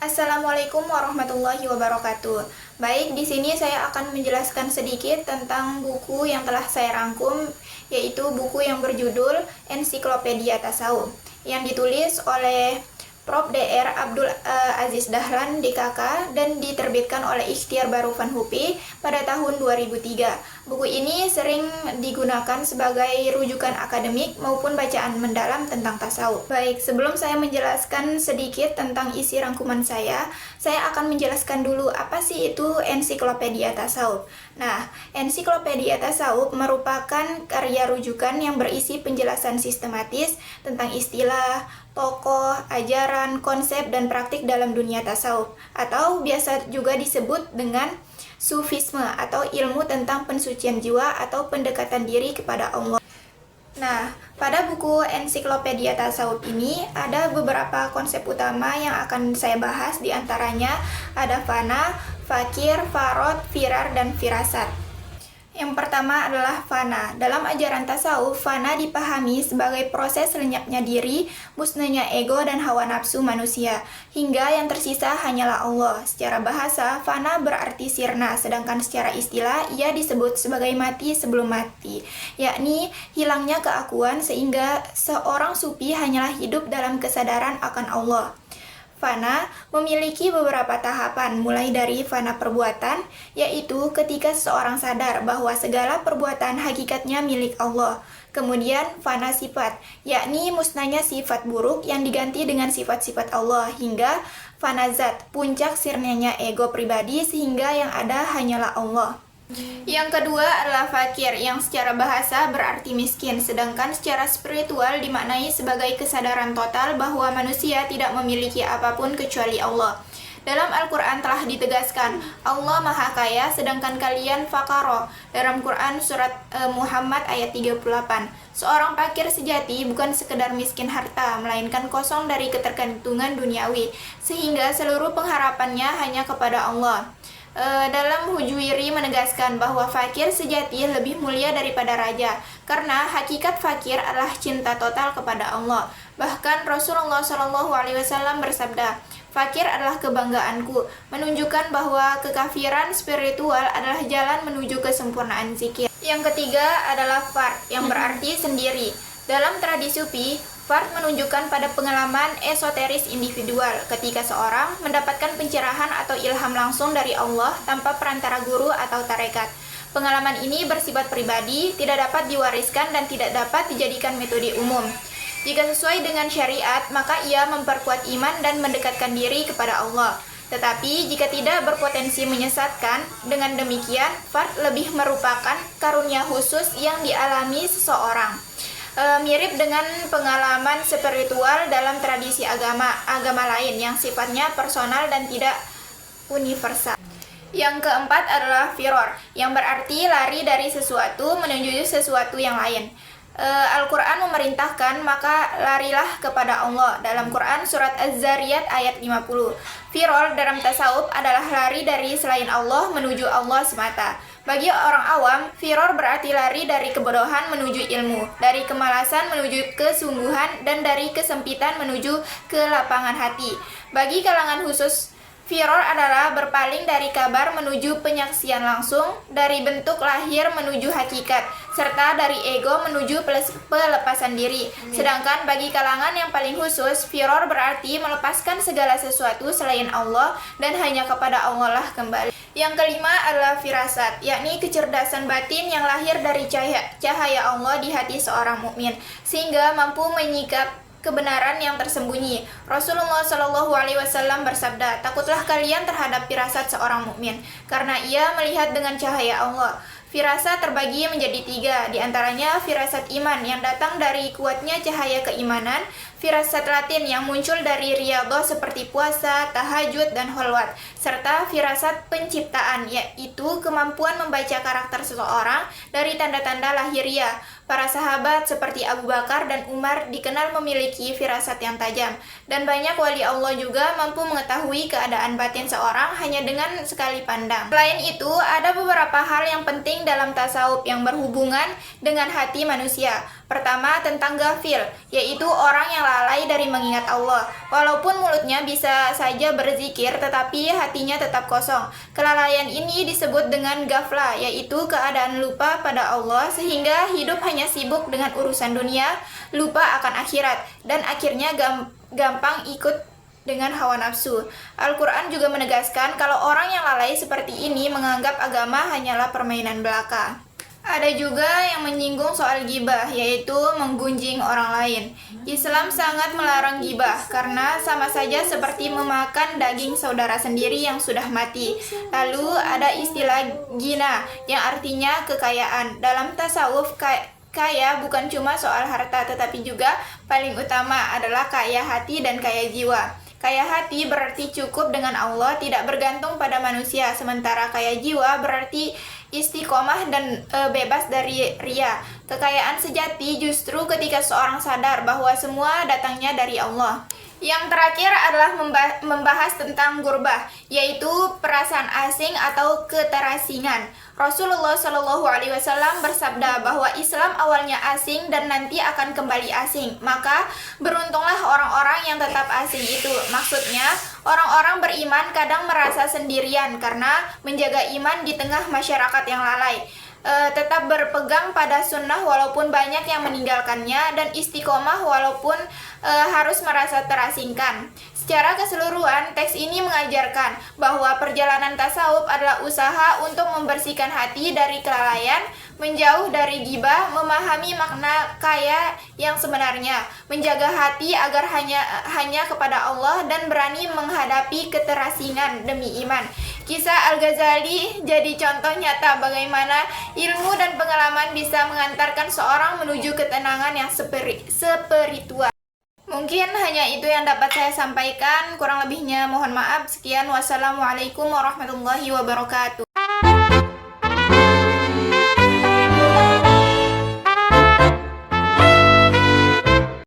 Assalamualaikum warahmatullahi wabarakatuh. Baik, di sini saya akan menjelaskan sedikit tentang buku yang telah saya rangkum, yaitu buku yang berjudul Ensiklopedia Tasawuf, yang ditulis oleh Prof. Dr. Abdul Aziz Dahlan, DKK, dan diterbitkan oleh Ikhtiar Barufan Hupi pada tahun 2003. Buku ini sering digunakan sebagai rujukan akademik maupun bacaan mendalam tentang tasawuf. Baik, sebelum saya menjelaskan sedikit tentang isi rangkuman saya akan menjelaskan dulu apa sih itu Ensiklopedia Tasawuf. Nah, Ensiklopedia Tasawuf merupakan karya rujukan yang berisi penjelasan sistematis tentang istilah, tokoh, ajaran, konsep, dan praktik dalam dunia tasawuf, atau biasa juga disebut dengan sufisme atau ilmu tentang pensucian jiwa atau pendekatan diri kepada Allah. Nah, pada buku Ensiklopedia Tasawuf ini ada beberapa konsep utama yang akan saya bahas, diantaranya ada fana, fakir, farod, firar, dan firasat. Yang pertama adalah fana. Dalam ajaran tasawuf, fana dipahami sebagai proses lenyapnya diri, musnahnya ego dan hawa nafsu manusia, hingga yang tersisa hanyalah Allah. Secara bahasa, fana berarti sirna, sedangkan secara istilah ia disebut sebagai mati sebelum mati, yakni hilangnya keakuan sehingga seorang sufi hanyalah hidup dalam kesadaran akan Allah. Fana memiliki beberapa tahapan, mulai dari fana perbuatan, yaitu ketika seseorang sadar bahwa segala perbuatan hakikatnya milik Allah. Kemudian fana sifat, yakni musnahnya sifat buruk yang diganti dengan sifat-sifat Allah, hingga fana zat, puncak sirnanya ego pribadi sehingga yang ada hanyalah Allah. Yang kedua adalah fakir, yang secara bahasa berarti miskin, sedangkan secara spiritual dimaknai sebagai kesadaran total bahwa manusia tidak memiliki apapun kecuali Allah. Dalam Al-Quran telah ditegaskan, Allah Maha Kaya, sedangkan kalian fakaro. Dalam Quran surat Muhammad ayat 38. Seorang fakir sejati bukan sekedar miskin harta, melainkan kosong dari ketergantungan duniawi, sehingga seluruh pengharapannya hanya kepada Allah. Dalam Hujuiri menegaskan bahwa fakir sejati lebih mulia daripada raja, karena hakikat fakir adalah cinta total kepada Allah. Bahkan Rasulullah SAW bersabda, fakir adalah kebanggaanku, menunjukkan bahwa kekafiran spiritual adalah jalan menuju kesempurnaan zikir. Yang ketiga adalah fard, yang berarti sendiri. Dalam tradisi Sufi, fard menunjukkan pada pengalaman esoteris individual ketika seorang mendapatkan pencerahan atau ilham langsung dari Allah tanpa perantara guru atau tarekat. Pengalaman ini bersifat pribadi, tidak dapat diwariskan dan tidak dapat dijadikan metode umum. Jika sesuai dengan syariat, maka ia memperkuat iman dan mendekatkan diri kepada Allah. Tetapi jika tidak berpotensi menyesatkan, dengan demikian fard lebih merupakan karunia khusus yang dialami seseorang. Mirip dengan pengalaman spiritual dalam tradisi agama lain yang sifatnya personal dan tidak universal. Yang keempat adalah firor, yang berarti lari dari sesuatu menuju sesuatu yang lain. Al-Quran memerintahkan, maka larilah kepada Allah. Dalam Quran surat Az-Zariyat ayat 50. Firor dalam tasawuf adalah lari dari selain Allah menuju Allah semata. Bagi orang awam, firor berarti lari dari kebodohan menuju ilmu, dari kemalasan menuju kesungguhan, dan dari kesempitan menuju ke lapangan hati. Bagi kalangan khusus, firor adalah berpaling dari kabar menuju penyaksian langsung, dari bentuk lahir menuju hakikat, serta dari ego menuju pelepasan diri. Sedangkan bagi kalangan yang paling khusus, firor berarti melepaskan segala sesuatu selain Allah dan hanya kepada Allah lah kembali. Yang kelima adalah firasat, yakni kecerdasan batin yang lahir dari cahaya Allah di hati seorang mukmin, sehingga mampu menyikap kebenaran yang tersembunyi. Rasulullah SAW bersabda, takutlah kalian terhadap firasat seorang mukmin, karena ia melihat dengan cahaya Allah. Firasat terbagi menjadi 3, diantaranya firasat iman yang datang dari kuatnya cahaya keimanan, firasat latin yang muncul dari riyadhah seperti puasa, tahajud, dan kholwat, serta firasat penciptaan, yaitu kemampuan membaca karakter seseorang dari tanda-tanda lahiriah. Para sahabat seperti Abu Bakar dan Umar dikenal memiliki firasat yang tajam, dan banyak wali Allah juga mampu mengetahui keadaan batin seorang hanya dengan sekali pandang. Selain itu, ada beberapa hal yang penting dalam tasawuf yang berhubungan dengan hati manusia. Pertama, tentang ghafil, yaitu orang yang lalai dari mengingat Allah. Walaupun mulutnya bisa saja berzikir, tetapi hatinya tetap kosong. Kelalaian ini disebut dengan ghaflah, yaitu keadaan lupa pada Allah, sehingga hidup hanya sibuk dengan urusan dunia, lupa akan akhirat, dan akhirnya gampang ikut dengan hawa nafsu. Al-Quran juga menegaskan kalau orang yang lalai seperti ini menganggap agama hanyalah permainan belaka. Ada juga yang menyinggung soal gibah, yaitu menggunjing orang lain. Islam sangat melarang gibah, karena sama saja seperti memakan daging saudara sendiri yang sudah mati. Lalu ada istilah gina, yang artinya kekayaan. Dalam tasawuf, kaya bukan cuma soal harta, tetapi juga paling utama adalah kaya hati dan kaya jiwa. Kaya hati berarti cukup dengan Allah, tidak bergantung pada manusia. Sementara kaya jiwa berarti istiqomah dan bebas dari ria. Kekayaan sejati justru ketika seorang sadar bahwa semua datangnya dari Allah. Yang terakhir adalah membahas tentang gurbah, yaitu perasaan asing atau keterasingan. Rasulullah Shallallahu Alaihi Wasallam bersabda bahwa Islam awalnya asing dan nanti akan kembali asing. Maka beruntunglah orang-orang yang tetap asing itu. Maksudnya, orang-orang beriman kadang merasa sendirian karena menjaga iman di tengah masyarakat yang lalai. Tetap berpegang pada sunnah walaupun banyak yang meninggalkannya, dan istiqomah walaupun harus merasa terasingkan. Secara keseluruhan, teks ini mengajarkan bahwa perjalanan tasawuf adalah usaha untuk membersihkan hati dari kelalaian, menjauh dari ghibah, memahami makna kaya yang sebenarnya, menjaga hati agar hanya kepada Allah, dan berani menghadapi keterasingan demi iman. Kisah Al-Ghazali jadi contoh nyata bagaimana ilmu dan pengalaman bisa mengantarkan seorang menuju ketenangan yang spiritual. Mungkin hanya itu yang dapat saya sampaikan, kurang lebihnya mohon maaf. Sekian, wassalamualaikum warahmatullahi wabarakatuh.